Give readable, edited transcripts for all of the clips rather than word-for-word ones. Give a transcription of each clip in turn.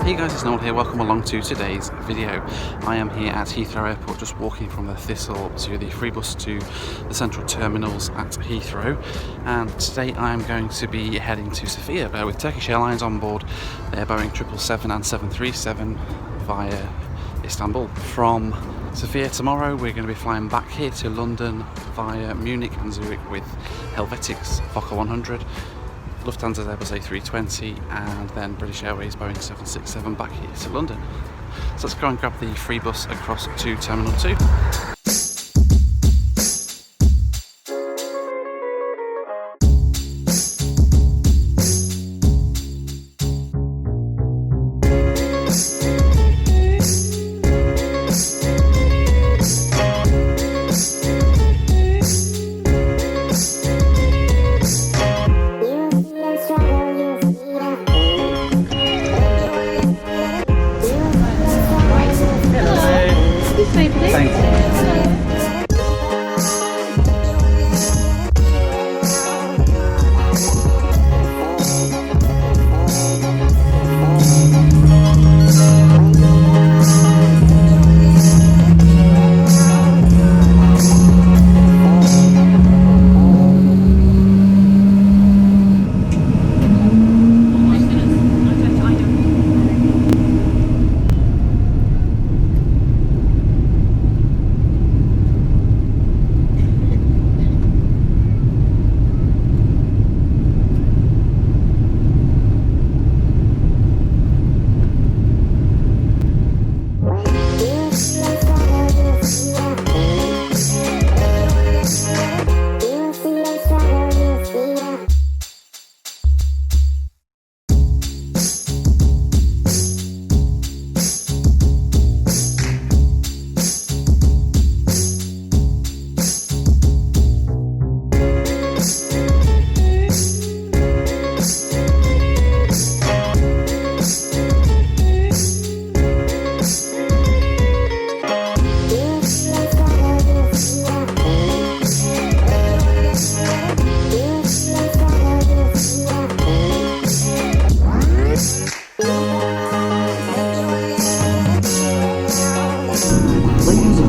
Hey guys, it's Noel here, welcome along to today's video. I am here at Heathrow Airport, just walking from the Thistle to the free bus to the central terminals at Heathrow, and today I am going to be heading to Sofia with Turkish Airlines on board their Boeing 777 and 737 via Istanbul. From Sofia tomorrow we're going to be flying back here to London via Munich and Zurich with Helvetic's Fokker 100, Lufthansa's Airbus A320, and then British Airways Boeing 767 back here to London. So let's go and grab the free bus across to Terminal 2.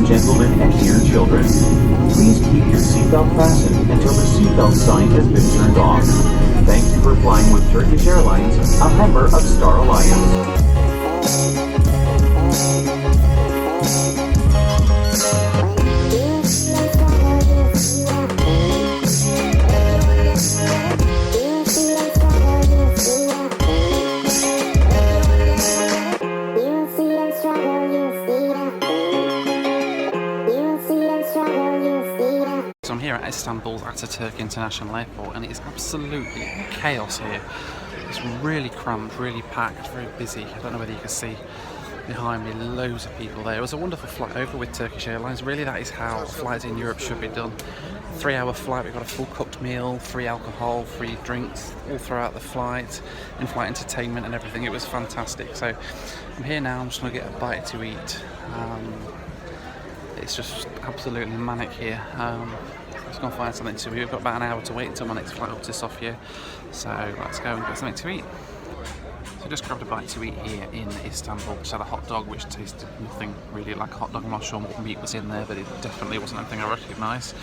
Gentlemen and dear children, please keep your seatbelt fastened until the seatbelt sign has been turned off. Thank you for flying with Turkish Airlines, a member of Star Alliance. So I'm here at Istanbul's Ataturk International Airport and it is absolutely chaos here. It's really cramped, really packed, very busy. I don't know whether you can see behind me, loads of people there. It was a wonderful flight over with Turkish Airlines. Really, that is how flights in Europe should be done. 3-hour flight, we got a full cooked meal, free alcohol, free drinks all throughout the flight, in-flight entertainment and everything. It was fantastic. So I'm here now, I'm just going to get a bite to eat. It's just absolutely manic here. Let's go and find something to eat. We've got about an hour to wait until my next flight up to Sofia, so let's go and get something to eat. So I just grabbed a bite to eat here in Istanbul. Just had a hot dog which tasted nothing really like a hot dog. I'm not sure what meat was in there, but it definitely wasn't anything I recognised.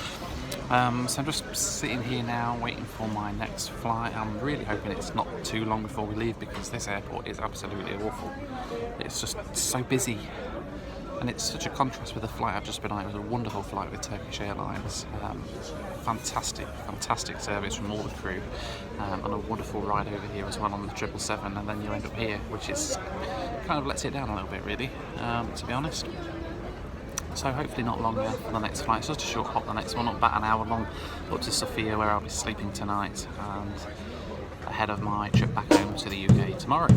So I'm just sitting here now waiting for my next flight. I'm really hoping it's not too long before we leave because this airport is absolutely awful. It's just so busy. And it's such a contrast with the flight I've just been on. It was a wonderful flight with Turkish Airlines. Fantastic service from all the crew, and a wonderful ride over here as well on the 777. And then you end up here, which is kind of lets it down a little bit, really, to be honest. So hopefully not long for the next flight. It's just a short hop. The next one, about an hour long, up to Sofia, where I'll be sleeping tonight, and ahead of my trip back home to the UK tomorrow.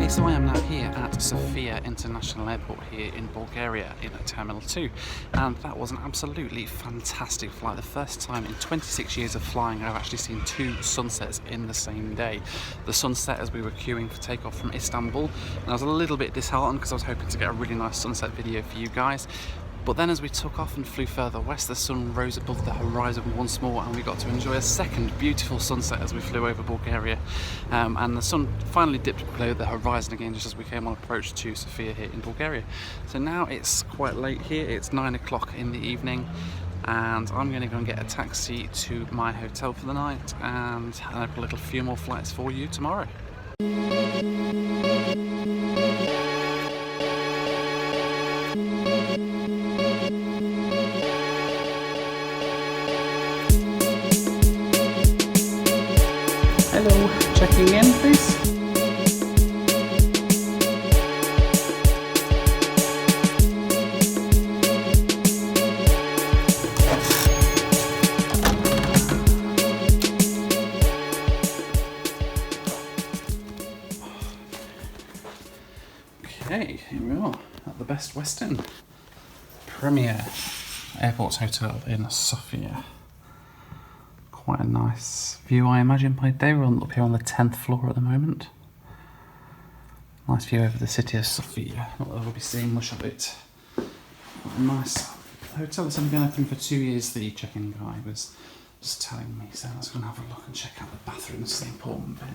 So I am now here at Sofia International Airport here in Bulgaria in Terminal 2, and that was an absolutely fantastic flight. The first time in 26 years of flying I've actually seen two sunsets in the same day. The sunset as we were queuing for takeoff from Istanbul, and I was a little bit disheartened because I was hoping to get a really nice sunset video for you guys. But then as we took off and flew further west, the sun rose above the horizon once more, and we got to enjoy a second beautiful sunset as we flew over Bulgaria. And the sun finally dipped below the horizon again just as we came on approach to Sofia here in Bulgaria. So now it's quite late here, it's 9 o'clock in the evening, and I'm going to go and get a taxi to my hotel for the night, and I've got a little few more flights for you tomorrow. Hello, checking in please. Okay, here we are at the Best Western Premier Airport Hotel in Sofia. Quite a nice view, I imagine, by day. We're up here on the 10th floor at the moment. Nice view over the city of Sofia. Not that we'll be seeing much of it. Quite a nice hotel. It's only been open for 2 years, the check-in guy was just telling me. So let's go and have a look and check out the bathrooms. It's the important bit.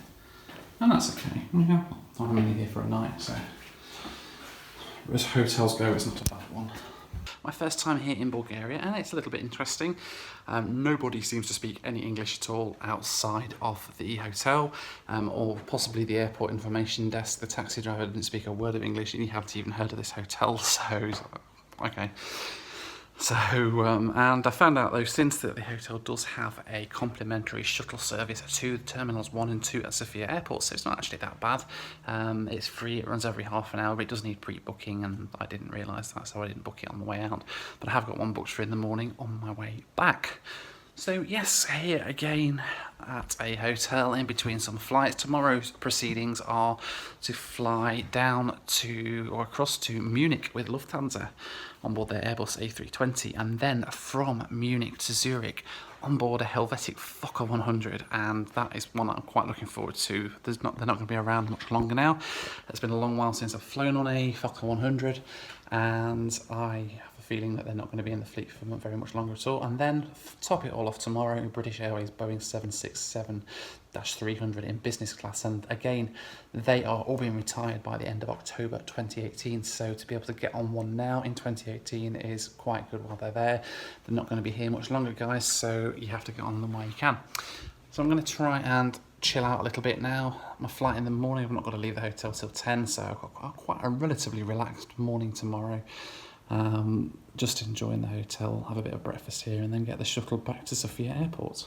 And that's okay. Yeah, I'm only here for a night, so as hotels go, it's not a bad one. My first time here in Bulgaria, and it's a little bit interesting. Nobody seems to speak any English at all outside of the hotel, or possibly the airport information desk. The taxi driver didn't speak a word of English, and he hadn't even heard of this hotel, so okay. So, and I found out though since that the hotel does have a complimentary shuttle service to Terminals 1 and 2 at Sofia Airport, so it's not actually that bad. It's free, it runs every half an hour, but it does need pre-booking, and I didn't realise that, so I didn't book it on the way out. But I have got one booked for in the morning on my way back. So yes, here again at a hotel in between some flights. Tomorrow's proceedings are to fly down to or across to Munich with Lufthansa on board their Airbus A320, and then from Munich to Zurich on board a Helvetic Fokker 100, and that is one that I'm quite looking forward to. They're not going to be around much longer now. It's been a long while since I've flown on a Fokker 100, and I have a feeling that they're not going to be in the fleet for very much longer at all. And then top it all off tomorrow, British Airways Boeing 767-300 in business class, and again they are all being retired by the end of October 2018, so to be able to get on one now in 2018 is quite good while they're there. They're not going to be here much longer, guys, so you have to get on them while you can. So I'm going to try and chill out a little bit now. My flight in the morning, I've not got to leave the hotel till 10, so I've got quite a relatively relaxed morning tomorrow. Just enjoying the hotel, have a bit of breakfast here, and then get the shuttle back to Sofia Airport.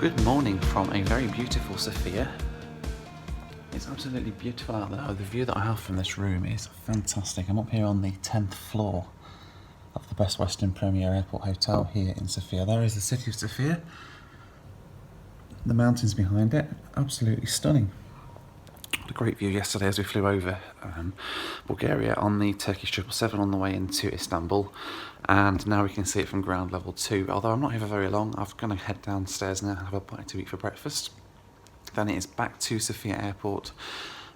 Good morning from a very beautiful Sofia. It's absolutely beautiful out there. The view that I have from this room is fantastic. I'm up here on the 10th floor of the Best Western Premier Airport Hotel here in Sofia. There is the city of Sofia. The mountains behind it, absolutely stunning. Had a great view yesterday as we flew over Bulgaria on the Turkish 777 on the way into Istanbul, and now we can see it from ground level 2. Although I'm not here for very long, I'm going to head downstairs now and have a bite to eat for breakfast. Then it is back to Sofia Airport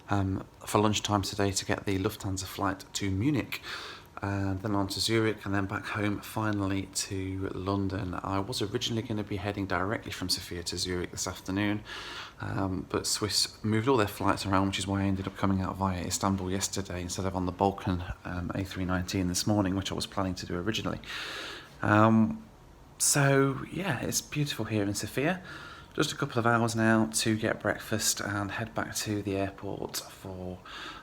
for lunchtime today to get the Lufthansa flight to Munich, and then on to Zurich, and then back home finally to London. I was originally going to be heading directly from Sofia to Zurich this afternoon, but Swiss moved all their flights around, which is why I ended up coming out via Istanbul yesterday instead of on the Balkan A319 this morning, which I was planning to do originally. So yeah, it's beautiful here in Sofia. Just a couple of hours now to get breakfast and head back to the airport for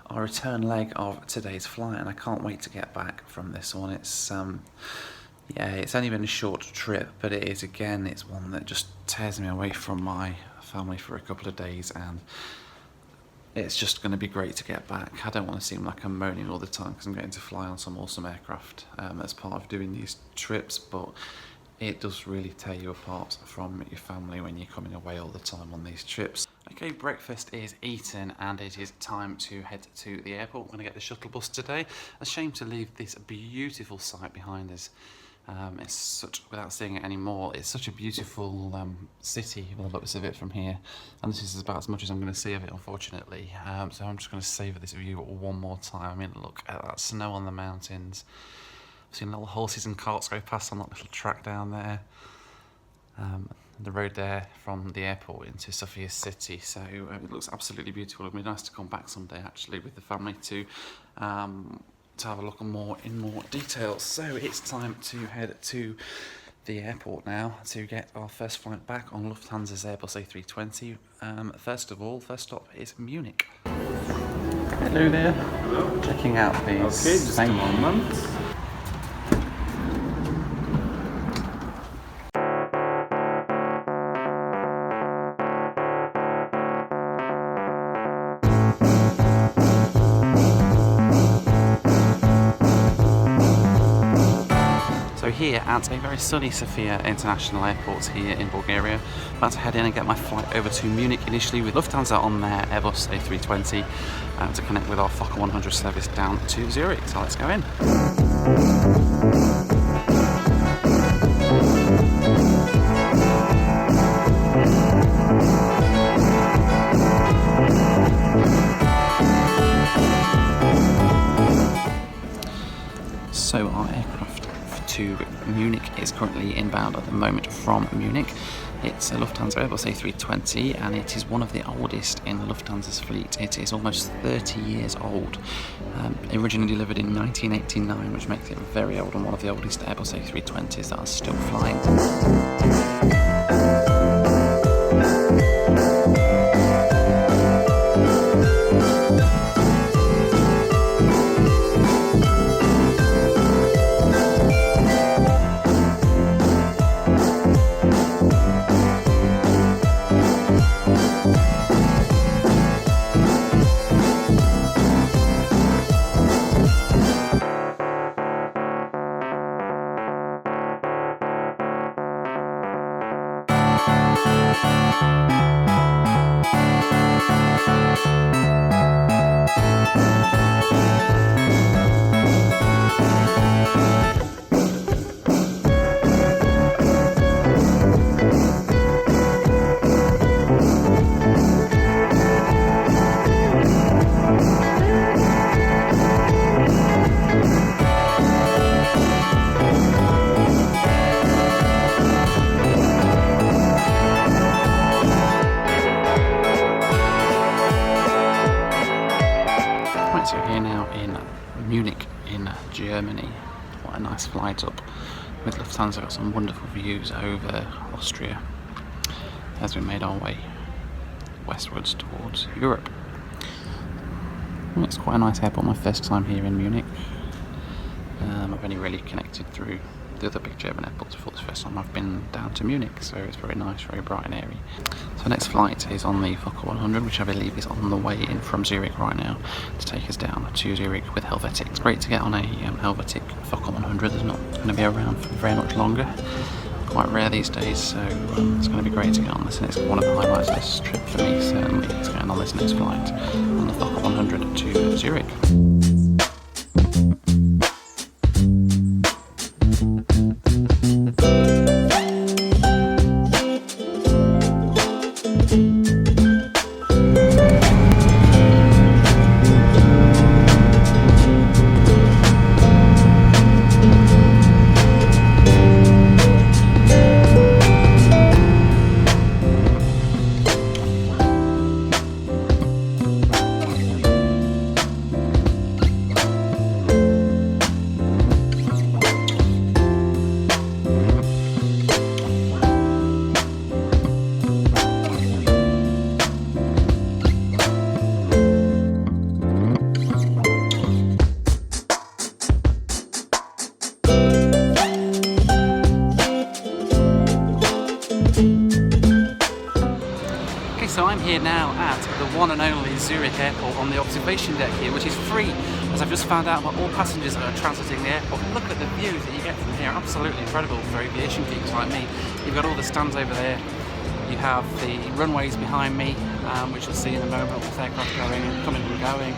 our return leg of today's flight, and I can't wait to get back from this one. It's yeah, it's only been a short trip, but it is, again, it's one that just tears me away from my family for a couple of days, and it's just going to be great to get back. I don't want to seem like I'm moaning all the time because I'm getting to fly on some awesome aircraft as part of doing these trips, but it does really tear you apart from your family when you're coming away all the time on these trips. Okay, breakfast is eaten and it is time to head to the airport. We're going to get the shuttle bus today. A shame to leave this beautiful site behind us. It's such, without seeing it anymore, it's such a beautiful city by the looks of it from here, and this is about as much as I'm going to see of it, unfortunately. So I'm just going to savour this view one more time. I mean, look at that snow on the mountains. I've seen little horses and carts go past on that little track down there. The road there from the airport into Sofia city, so it looks absolutely beautiful. It'd be nice to come back someday actually with the family to have a look in more detail. So it's time to head to the airport now to get our first flight back on Lufthansa's Airbus A320. First stop is Munich. Hello there. Hello. Checking out these. Okay, just a moment. So here at a very sunny Sofia International Airport here in Bulgaria, about to head in and get my flight over to Munich initially with Lufthansa on their Airbus A320 to connect with our Fokker 100 service down to Zurich. So let's go in. So our aircraft to Munich is currently inbound at the moment from Munich. It's a Lufthansa Airbus A320 and it is one of the oldest in Lufthansa's fleet. It is almost 30 years old. Originally delivered in 1989, which makes it very old and one of the oldest Airbus A320s that are still flying. So here now in Munich in Germany. What a nice flight up with Lufthansa. Got some wonderful views over Austria as we made our way westwards towards Europe. It's quite a nice airport, my first time here in Munich. I've only really connected through the other big German airports before. This first time I've been down to Munich, so it's very nice, very bright and airy. So next flight is on the Fokker 100, which I believe is on the way in from Zurich right now to take us down to Zurich with Helvetic. It's great to get on a Helvetic Fokker 100. It's not going to be around for very much longer. Quite rare these days, so it's going to be great to get on this, and it's one of the highlights of this trip for me, certainly. It's getting on this next flight on the Fokker 100 to Zurich. here now at the one and only Zurich airport on the observation deck here, which is free, as I've just found out about all passengers that are transiting the airport. Look at the views that you get from here, absolutely incredible for aviation geeks like me. You've got all the stands over there, you have the runways behind me, which you'll see in a moment with aircraft going and coming and going.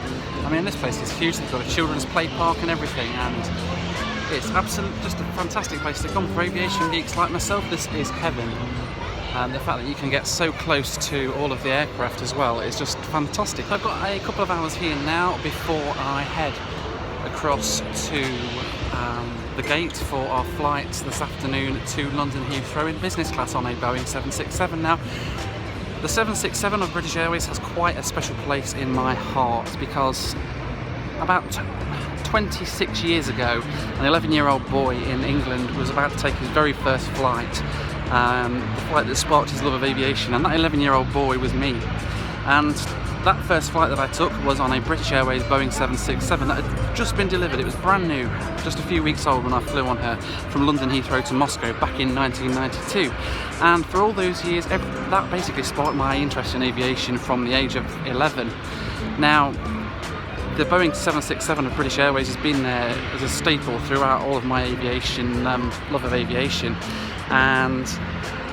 I mean, this place is huge, they've got a children's play park and everything, and it's absolutely just a fantastic place to come for aviation geeks like myself. This is heaven. And the fact that you can get so close to all of the aircraft as well is just fantastic. I've got a couple of hours here now before I head across to the gate for our flight this afternoon to London Heathrow in business class on a Boeing 767. Now, the 767 of British Airways has quite a special place in my heart because about 26 years ago, an 11-year-old boy in England was about to take his very first flight. The flight that sparked his love of aviation, and that 11-year-old boy was me. And that first flight that I took was on a British Airways Boeing 767 that had just been delivered. It was brand new, just a few weeks old when I flew on her from London Heathrow to Moscow back in 1992. And for all those years, that basically sparked my interest in aviation from the age of 11. Now, the Boeing 767 of British Airways has been there as a staple throughout all of my aviation, love of aviation. And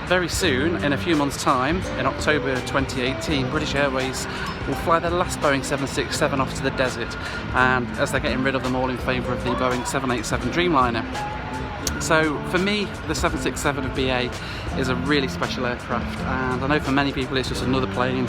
very soon, in a few months' time, in October 2018, British Airways will fly their last Boeing 767 off to the desert, and as they're getting rid of them all in favour of the Boeing 787 Dreamliner. So for me, the 767 of BA is a really special aircraft, and I know for many people it's just another plane,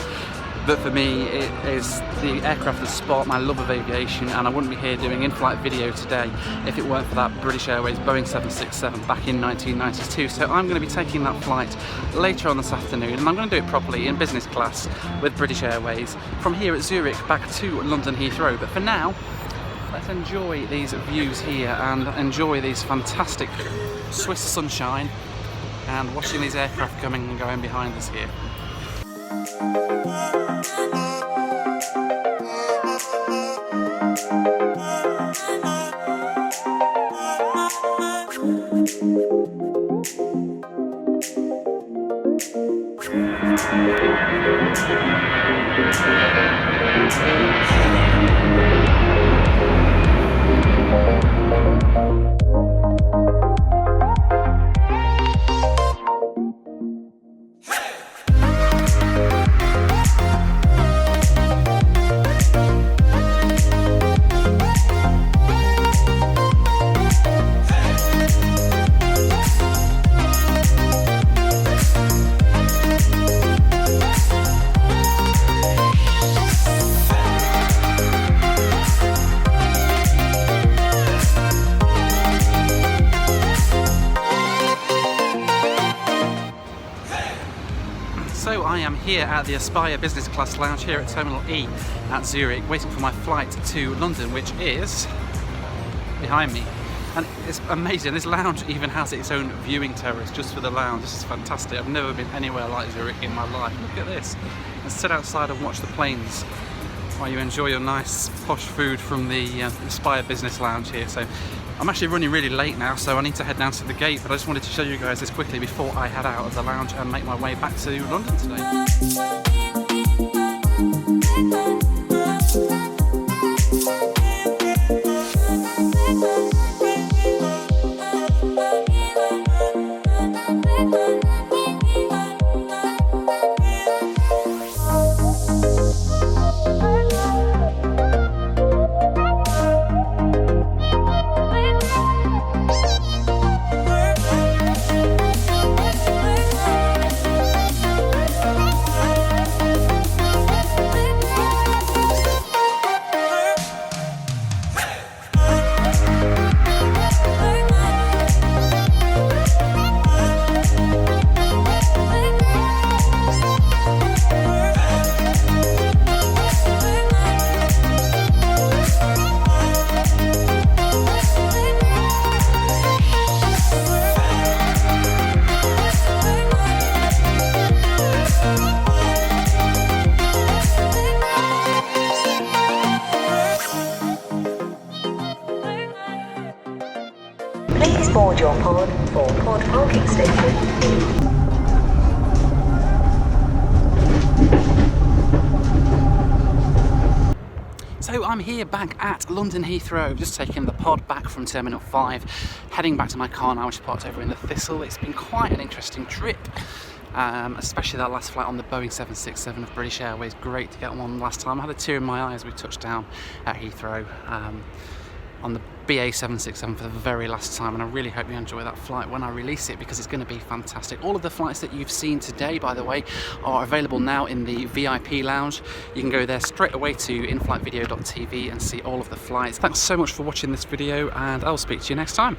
but for me it is the aircraft that sparked my love of aviation, and I wouldn't be here doing in-flight video today if it weren't for that British Airways Boeing 767 back in 1992. So I'm going to be taking that flight later on this afternoon, and I'm going to do it properly in business class with British Airways from here at Zurich back to London Heathrow. But for now, let's enjoy these views here and enjoy these fantastic Swiss sunshine and watching these aircraft coming and going behind us here. So I am here at the Aspire Business Class Lounge here at Terminal E at Zurich, waiting for my flight to London, which is behind me. And it's amazing, this lounge even has its own viewing terrace just for the lounge. This is fantastic. I've never been anywhere like Zurich in my life. Look at this. Let's sit outside and watch the planes while you enjoy your nice posh food from the Aspire Business Lounge here. So I'm actually running really late now, so I need to head down to the gate, but I just wanted to show you guys this quickly before I head out of the lounge and make my way back to London today. Please board your pod for pod parking station. So I'm here back at London Heathrow, just taking the pod back from Terminal 5, heading back to my car now, which is parked over in the Thistle. It's been quite an interesting trip, especially that last flight on the Boeing 767 of British Airways. Great to get on one last time. I had a tear in my eye as we touched down at Heathrow on the BA 767 for the very last time, and I really hope you enjoy that flight when I release it, because it's going to be fantastic. All of the flights that you've seen today, by the way, are available now in the VIP lounge. You can go there straight away to inflightvideo.tv and see all of the flights. Thanks so much for watching this video, and I'll speak to you next time.